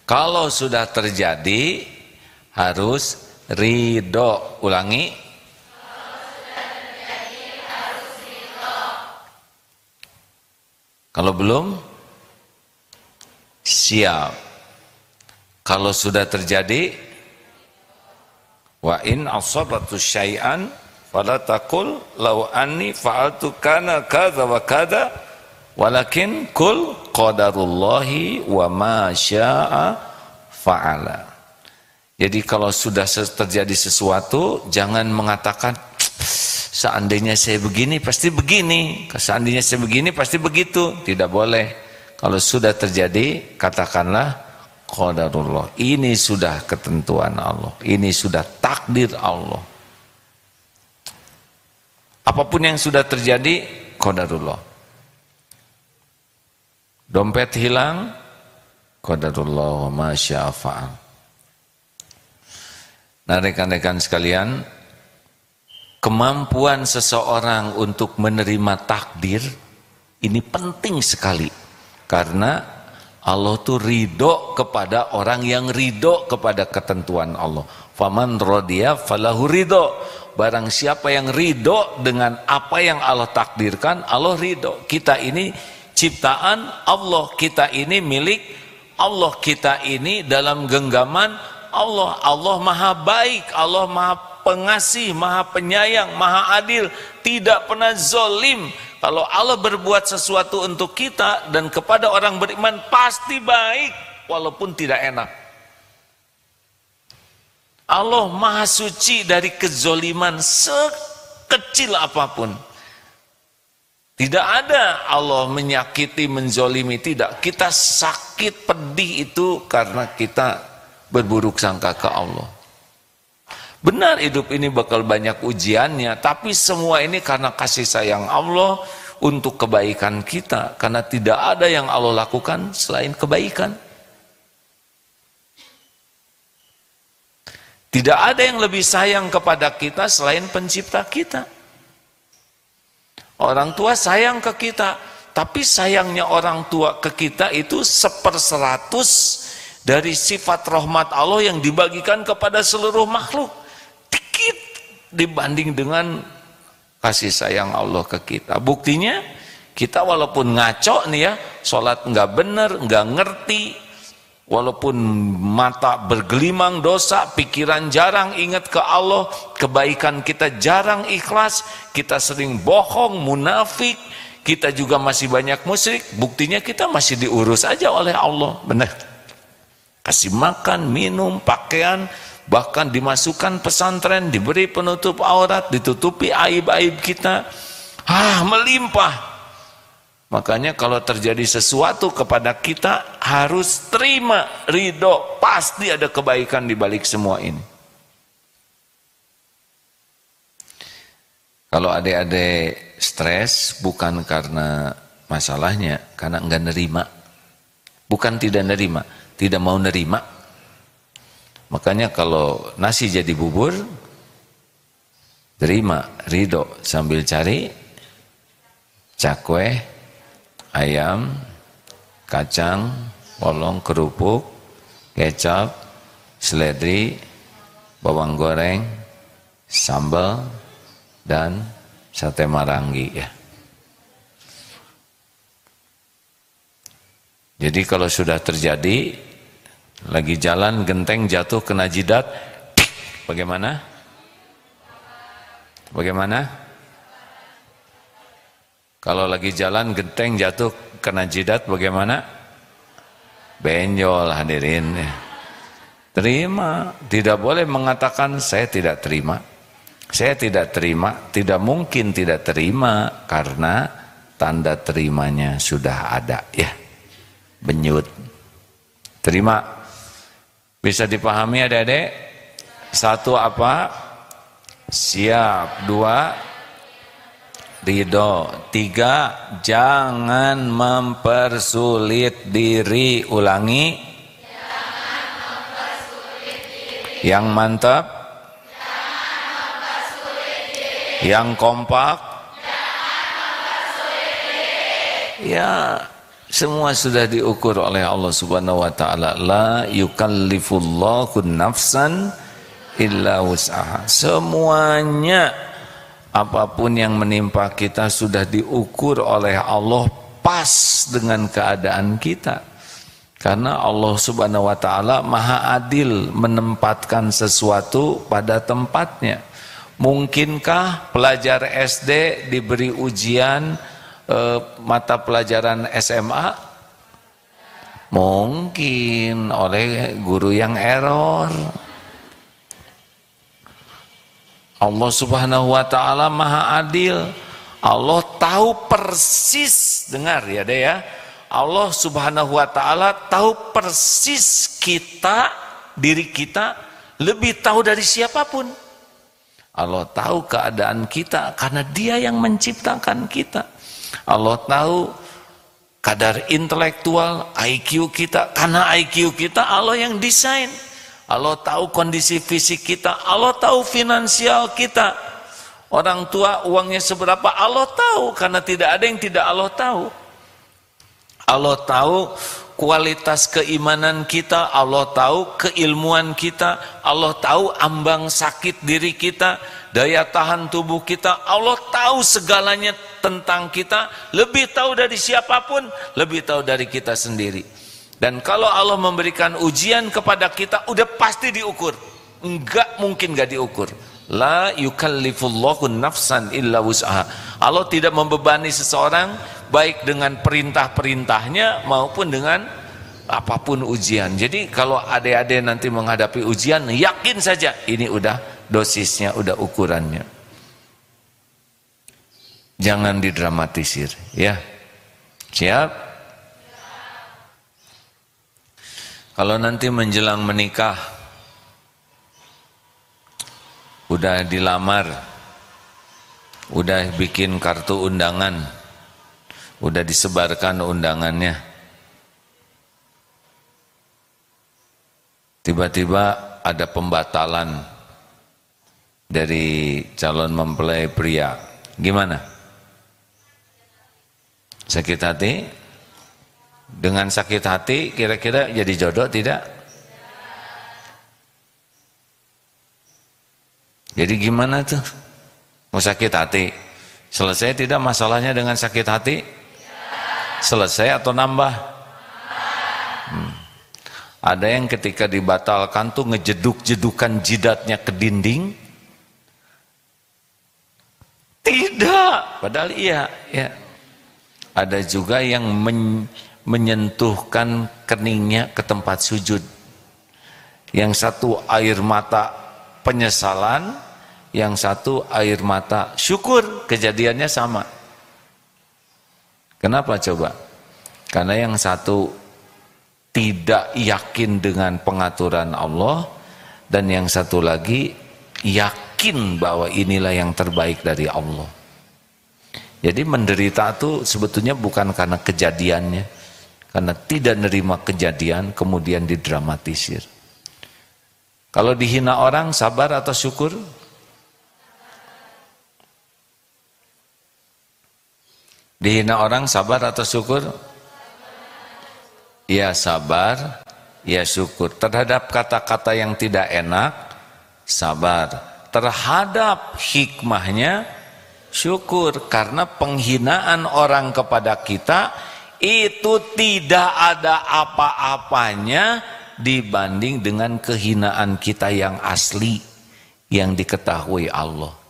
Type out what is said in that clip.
Kalau sudah terjadi harus ridho. Ulangi. Kalau belum, siap. Kalau sudah terjadi, wa in asabatu syai'an fala taqul law anni fa'altu kana kadza wa kadza walakin qul qadarullahi wa ma syaa'a fa'ala. Jadi kalau sudah terjadi sesuatu, jangan mengatakan seandainya saya begini pasti begini, seandainya saya begini pasti begitu. Tidak boleh. Kalau sudah terjadi, katakanlah qadarullah. Ini sudah ketentuan Allah. Ini sudah takdir Allah. Apapun yang sudah terjadi, qadarullah. Dompet hilang, qadarullah wa ma syaa fa'al. Nah, rekan-rekan sekalian, kemampuan seseorang untuk menerima takdir ini penting sekali, karena Allah tuh ridho kepada orang yang ridho kepada ketentuan Allah. Faman radiya falahu ridho. Barang siapa yang ridho dengan apa yang Allah takdirkan, Allah ridho. Kita ini ciptaan Allah, kita ini milik Allah, kita ini dalam genggaman Allah. Allah maha baik, Allah maha pengasih, maha penyayang, maha adil, tidak pernah zolim. Kalau Allah berbuat sesuatu untuk kita dan kepada orang beriman pasti baik, walaupun tidak enak. Allah maha suci dari kezoliman sekecil apapun. Tidak ada Allah menyakiti, menzolimi, tidak. Kita sakit, pedih itu karena kita berburuk sangka ke Allah. Benar hidup ini bakal banyak ujiannya, tapi semua ini karena kasih sayang Allah untuk kebaikan kita. Karena tidak ada yang Allah lakukan selain kebaikan. Tidak ada yang lebih sayang kepada kita selain pencipta kita. Orang tua sayang ke kita, tapi sayangnya orang tua ke kita itu 1/100 dari sifat rahmat Allah yang dibagikan kepada seluruh makhluk. Dikit dibanding dengan kasih sayang Allah ke kita. Buktinya kita walaupun ngaco nih ya, sholat nggak bener, nggak ngerti, walaupun mata bergelimang dosa, pikiran jarang ingat ke Allah, kebaikan kita jarang ikhlas, kita sering bohong, munafik, kita juga masih banyak musyrik. Buktinya kita masih diurus aja oleh Allah, benar. Kasih makan, minum, pakaian, bahkan dimasukkan pesantren, diberi penutup aurat, ditutupi aib-aib kita, melimpah. Makanya kalau terjadi sesuatu kepada kita harus terima, ridho, pasti ada kebaikan di balik semua ini. Kalau adik-adik stres bukan karena masalahnya, karena enggak nerima. Bukan tidak nerima, tidak mau nerima. Makanya kalau nasi jadi bubur, terima, ridho, sambil cari cakwe, ayam, kacang, polong, kerupuk, kecap, seledri, bawang goreng, sambal, dan sate marangi ya. Jadi kalau sudah terjadi, lagi jalan genteng jatuh kena jidat, bagaimana? Bagaimana? Kalau lagi jalan genteng jatuh kena jidat bagaimana? Benjol hadirin. Terima, tidak boleh mengatakan saya tidak terima. Saya tidak terima, tidak mungkin tidak terima karena tanda terimanya sudah ada ya. Benyut. Terima. Bisa dipahami adik-adik? 1 apa? Siap. 2 ridho. 3 jangan mempersulit diri. Ulangi. Jangan mempersulit diri. Yang mantap. Jangan mempersulit diri. Yang kompak. Jangan mempersulit diri. Ya, Semua sudah diukur oleh Allah Subhanahu wa taala. La yukallifullahu nafsan illa wus'aha. Semuanya apapun yang menimpa kita sudah diukur oleh Allah pas dengan keadaan kita. Karena Allah Subhanahu wa taala Maha Adil menempatkan sesuatu pada tempatnya. Mungkinkah pelajar SD diberi ujian mata pelajaran SMA? Mungkin oleh guru yang error. Allah Subhanahu wa taala Maha Adil. Allah tahu persis, dengar ya deh ya. Allah Subhanahu wa taala tahu persis kita, diri kita lebih tahu dari siapapun. Allah tahu keadaan kita karena Dia yang menciptakan kita. Allah tahu kadar intelektual, IQ kita, karena IQ kita Allah yang desain. Allah tahu kondisi fisik kita, Allah tahu finansial kita. Orang tua uangnya seberapa Allah tahu, karena tidak ada yang tidak Allah tahu. Allah tahu kualitas keimanan kita, Allah tahu keilmuan kita, Allah tahu ambang sakit diri kita, daya tahan tubuh kita, Allah tahu segalanya tentang kita, lebih tahu dari siapapun, lebih tahu dari kita sendiri. Dan kalau Allah memberikan ujian kepada kita, udah pasti diukur, enggak mungkin enggak diukur. La yukallifullahu nafsan illa wus'aha. Allah tidak membebani seseorang baik dengan perintah-perintahnya maupun dengan apapun ujian. Jadi kalau adik-adik nanti menghadapi ujian, yakin saja ini udah dosisnya, udah ukurannya. Jangan didramatisir, ya. Siap? Kalau nanti menjelang menikah, udah dilamar, udah bikin kartu undangan, udah disebarkan undangannya, tiba-tiba ada pembatalan dari calon mempelai pria, gimana? Sakit hati? Dengan sakit hati kira-kira jadi jodoh tidak? Jadi gimana tuh? Mau sakit hati? Selesai tidak masalahnya dengan sakit hati? Selesai atau nambah? Ada yang ketika dibatalkan tuh ngejeduk-jedukan jidatnya ke dinding? Tidak, padahal iya, ya. Ada juga yang menyentuhkan keningnya ke tempat sujud. Yang satu air mata penyesalan, yang satu air mata syukur, kejadiannya sama. Kenapa coba? Karena yang satu tidak yakin dengan pengaturan Allah, dan yang satu lagi yakin bahwa inilah yang terbaik dari Allah. Jadi menderita itu sebetulnya bukan karena kejadiannya, karena tidak nerima kejadian kemudian didramatisir. Kalau dihina orang sabar atau syukur? Dihina orang sabar atau syukur? Ya sabar, ya syukur. Terhadap kata-kata yang tidak enak, sabar. Terhadap hikmahnya, syukur. Karena penghinaan orang kepada kita itu tidak ada apa-apanya dibanding dengan kehinaan kita yang asli, yang diketahui Allah.